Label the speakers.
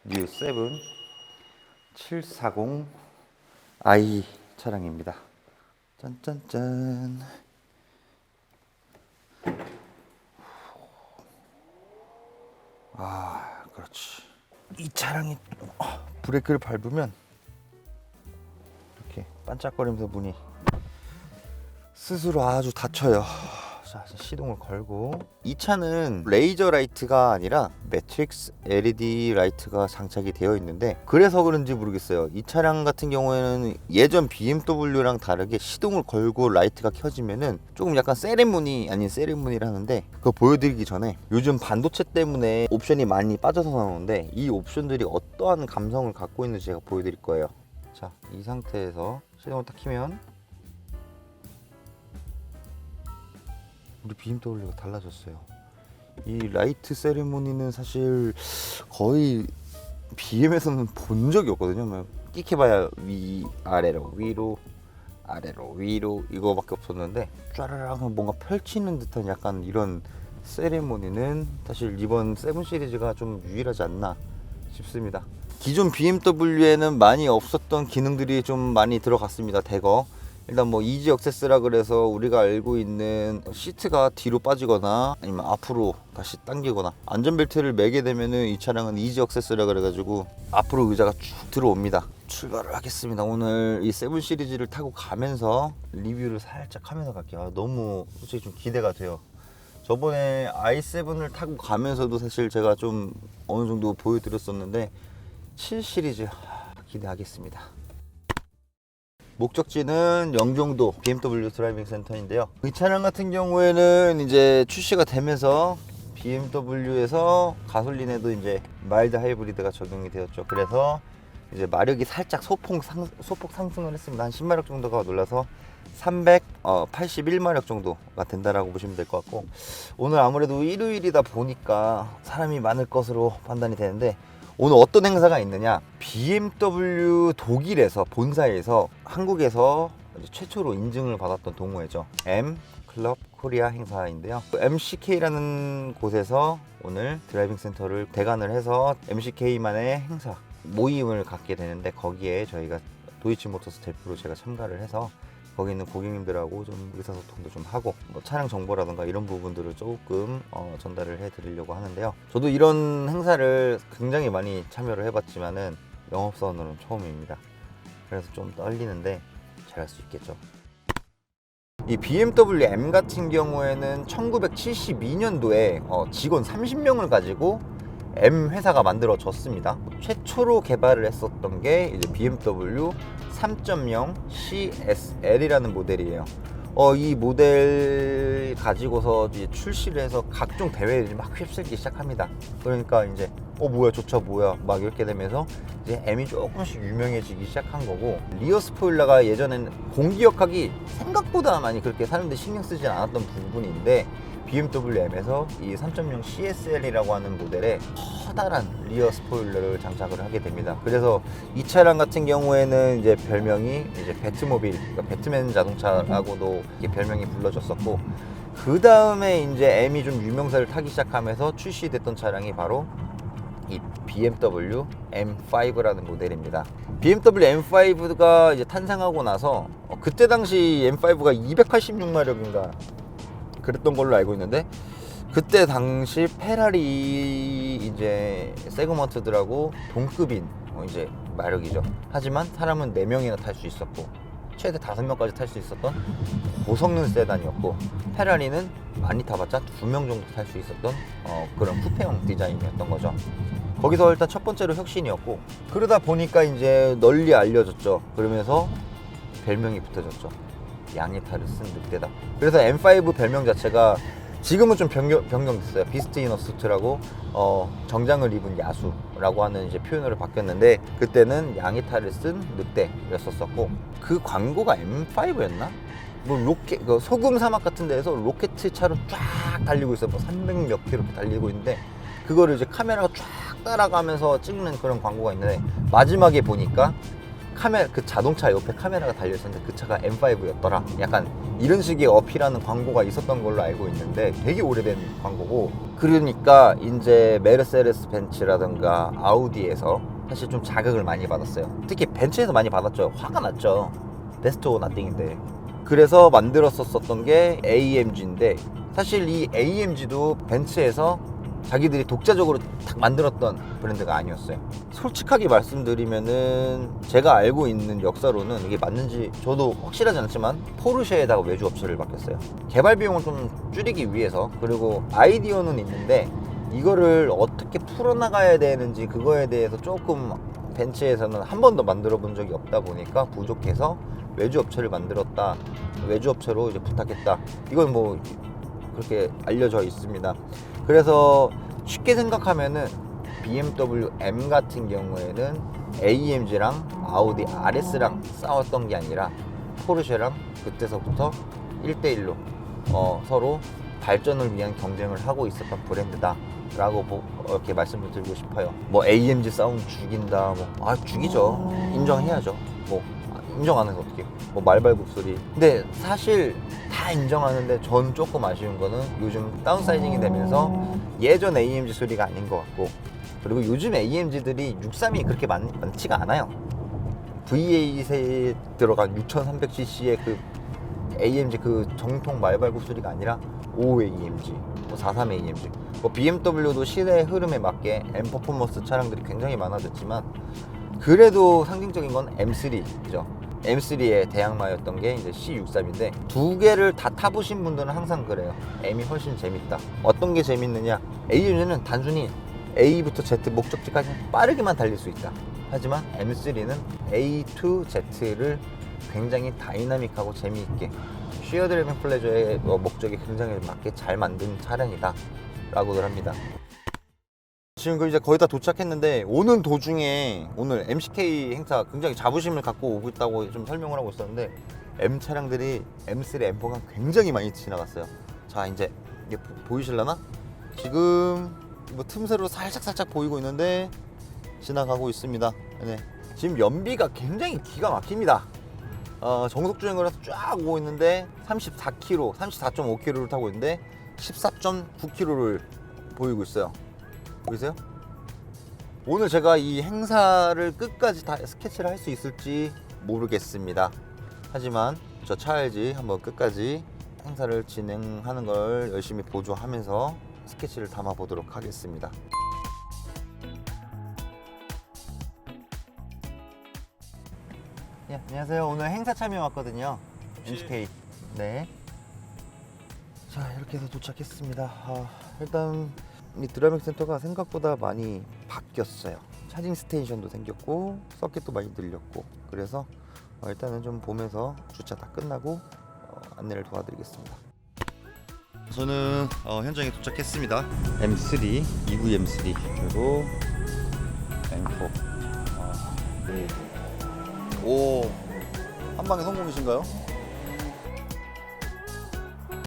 Speaker 1: 뉴 7 740i 차량입니다. 짠짠짠. 그렇지. 이 차량이 브레이크를 밟으면 이렇게 반짝거리면서 문이 스스로 아주 닫혀요. 자, 시동을 걸고. 이 차는 레이저 라이트가 아니라 매트릭스 LED 라이트가 장착이 되어 있는데, 그래서 그런지 모르겠어요. 이 차량 같은 경우에는 예전 BMW랑 다르게 시동을 걸고 라이트가 켜지면은 조금 약간 세레모니 아닌 세레모니라는데, 그거 보여드리기 전에 요즘 반도체 때문에 옵션이 많이 빠져서 나오는데 이 옵션들이 어떠한 감성을 갖고 있는지 제가 보여드릴 거예요. 자, 이 상태에서 시동을 딱 켜면 우리 BMW가 달라졌어요. 이 라이트 세리머니는 사실 거의 BM에서는 본 적이 없거든요. 막 끽해봐야 위아래로 위로 아래로 위로 이거밖에 없었는데, 쫘라락 뭔가 펼치는 듯한 약간 이런 세리머니는 사실 이번 7 시리즈가 좀 유일하지 않나 싶습니다. 기존 BMW에는 많이 없었던 기능들이 좀 많이 들어갔습니다. 대거 일단 뭐 이지 액세스라 그래서 우리가 알고 있는 시트가 뒤로 빠지거나 아니면 앞으로 다시 당기거나, 안전벨트를 매게 되면은 이 차량은 이지 액세스라 그래가지고 앞으로 의자가 쭉 들어옵니다. 출발을 하겠습니다. 오늘 이 7 시리즈를 타고 가면서 리뷰를 살짝 하면서 갈게요. 너무 솔직히 좀 기대가 돼요. 저번에 i7을 타고 가면서도 사실 제가 좀 어느 정도 보여드렸었는데 7 시리즈 기대하겠습니다. 목적지는 영종도 BMW 드라이빙 센터인데요. 이 차량 같은 경우에는 이제 출시가 되면서 BMW에서 가솔린에도 이제 마일드 하이브리드가 적용이 되었죠. 그래서 이제 마력이 살짝 소폭 상승을 했습니다. 한 10마력 정도가 놀라서 381마력 정도가 된다라고 보시면 될 것 같고, 오늘 아무래도 일요일이다 보니까 사람이 많을 것으로 판단이 되는데, 오늘 어떤 행사가 있느냐, BMW 독일에서 본사에서 한국에서 최초로 인증을 받았던 동호회죠. M 클럽 코리아 행사인데요. MCK라는 곳에서 오늘 드라이빙 센터를 대관을 해서 MCK만의 행사 모임을 갖게 되는데, 거기에 저희가 도이치모터스 대표로 제가 참가를 해서 거기 있는 고객님들하고 좀 의사소통도 좀 하고, 뭐 차량 정보라든가 이런 부분들을 조금 전달을 해드리려고 하는데요. 저도 이런 행사를 굉장히 많이 참여를 해봤지만은 영업사원으로는 처음입니다. 그래서 좀 떨리는데 잘할 수 있겠죠. 이 BMW M 같은 경우에는 1972년도에 직원 30명을 가지고 M 회사가 만들어졌습니다. 최초로 개발을 했었던 게 이제 BMW 3.0 CSL이라는 모델이에요. 이 모델 가지고서 이제 출시를 해서 각종 대회를 막 휩쓸기 시작합니다. 그러니까 이제 뭐야 저 차 뭐야 막 이렇게 되면서 이제 M이 조금씩 유명해지기 시작한 거고, 리어 스포일러가 예전에는 공기역학이 생각보다 많이 그렇게 사람들이 신경 쓰지 않았던 부분인데, BMW M에서 이 3.0 CSL이라고 하는 모델에 커다란 리어 스포일러를 장착을 하게 됩니다. 그래서 이 차량 같은 경우에는 이제 별명이 이제 배트모빌, 그러니까 배트맨 자동차라고도 별명이 불러졌었고, 그 다음에 이제 M이 좀 유명세를 타기 시작하면서 출시됐던 차량이 바로 이 BMW M5라는 모델입니다. BMW M5가 이제 탄생하고 나서 그때 당시 M5가 286마력인가 그랬던 걸로 알고 있는데, 그때 당시 페라리 이제 세그먼트들하고 동급인 이제 마력이죠. 하지만 사람은 4명이나 탈 수 있었고 최대 5명까지 탈 수 있었던 고성능 세단이었고, 페라리는 많이 타봤자 2명 정도 탈 수 있었던 그런 쿠페형 디자인이었던 거죠. 거기서 일단 첫 번째로 혁신이었고, 그러다 보니까 이제 널리 알려졌죠. 그러면서 별명이 붙어졌죠. 양해탈을 쓴 늑대다. 그래서 M5 별명 자체가 지금은 좀 변경됐어요. 비스트 이너 수트라고 정장을 입은 야수라고 하는 이제 표현으로 바뀌었는데, 그때는 양해탈을 쓴 늑대였었고, 그 광고가 M5였나? 뭐 로켓, 소금 사막 같은 데에서 로켓 차로 쫙 달리고 있어요. 뭐 300몇 킬로 달리고 있는데, 그거를 이제 카메라가 쫙 따라가면서 찍는 그런 광고가 있는데, 마지막에 보니까 카메라, 그 자동차 옆에 카메라가 달려있었는데 그 차가 M5였더라. 약간 이런 식의 어필하는 광고가 있었던 걸로 알고 있는데 되게 오래된 광고고, 그러니까 이제 메르세데스 벤츠라든가 아우디에서 사실 좀 자극을 많이 받았어요. 특히 벤츠에서 많이 받았죠. 화가 났죠. 베스트 오 나띵인데. 그래서 만들었었던 게 AMG인데, 사실 이 AMG도 벤츠에서 자기들이 독자적으로 딱 만들었던 브랜드가 아니었어요. 솔직하게 말씀드리면은 제가 알고 있는 역사로는 이게 맞는지 저도 확실하지 않지만 포르쉐에다가 외주 업체를 맡겼어요. 개발 비용을 좀 줄이기 위해서. 그리고 아이디어는 있는데 이거를 어떻게 풀어나가야 되는지 그거에 대해서 조금 벤츠에서는 한 번도 만들어 본 적이 없다 보니까 부족해서 외주 업체를 만들었다. 외주 업체로 이제 부탁했다. 이건 뭐 그렇게 알려져 있습니다. 그래서 쉽게 생각하면은 BMW M 같은 경우에는 AMG랑 아우디 RS랑 싸웠던 게 아니라 포르쉐랑 그때서부터 1대1로 서로 발전을 위한 경쟁을 하고 있었던 브랜드다 라고 이렇게 말씀을 드리고 싶어요. 뭐 AMG 싸움 죽인다, 뭐 죽이죠. 인정해야죠. 뭐 인정 안 해서 어떡해. 뭐 말발굽소리. 근데 사실 다 인정하는데 전 조금 아쉬운 거는 요즘 다운사이징이 되면서 예전 AMG 소리가 아닌 것 같고, 그리고 요즘 AMG들이 632이 그렇게 많지가 않아요. V8에 들어간 6300cc의 그 AMG 그 정통 말발굽 소리가 아니라 5 AMG, 뭐 43 AMG. 뭐 BMW도 시대의 흐름에 맞게 M 퍼포먼스 차량들이 굉장히 많아졌지만 그래도 상징적인 건 M3, 그죠? M3의 대항마였던 게 이제 C63인데 두 개를 다 타보신 분들은 항상 그래요. M이 훨씬 재밌다. 어떤 게 재밌느냐? AMG는 단순히 A부터 Z 목적지까지 빠르게만 달릴 수 있다. 하지만 M3는 A to Z를 굉장히 다이나믹하고 재미있게 쉐어 드라이빙 플레저의 목적에 굉장히 맞게 잘 만든 차량이다 라고들 합니다. 지금 이제 거의 다 도착했는데 오는 도중에 오늘 MCK 행사 굉장히 자부심을 갖고 오고 있다고 좀 설명을 하고 있었는데 M 차량들이 M3, M4가 굉장히 많이 지나갔어요. 자, 이제 이게 보이실라나? 지금 뭐 틈새로 살짝 보이고 있는데 지나가고 있습니다. 네. 지금 연비가 굉장히 기가 막힙니다. 정속 주행을 해서 쫙 오고 있는데 34km, 34.5km를 타고 있는데 14.9km를 보이고 있어요. 보이세요? 오늘 제가 이 행사를 끝까지 다 스케치를 할 수 있을지 모르겠습니다. 하지만 저 차알지 한번 끝까지 행사를 진행하는 걸 열심히 보조하면서 스케치를 담아 보도록 하겠습니다. 네, 안녕하세요. 오늘 행사 참여 왔거든요. MCK. 네. 자, 이렇게 해서 도착했습니다. 일단 이 드라이빙 센터가 생각보다 많이 바뀌었어요. 차징 스테이션도 생겼고 서킷도 많이 늘렸고, 그래서 일단은 좀 보면서 주차 다 끝나고 안내를 도와드리겠습니다. 저는 현장에 도착했습니다. M3, EV M3 그리고 M4. 오, 한 방에 성공이신가요?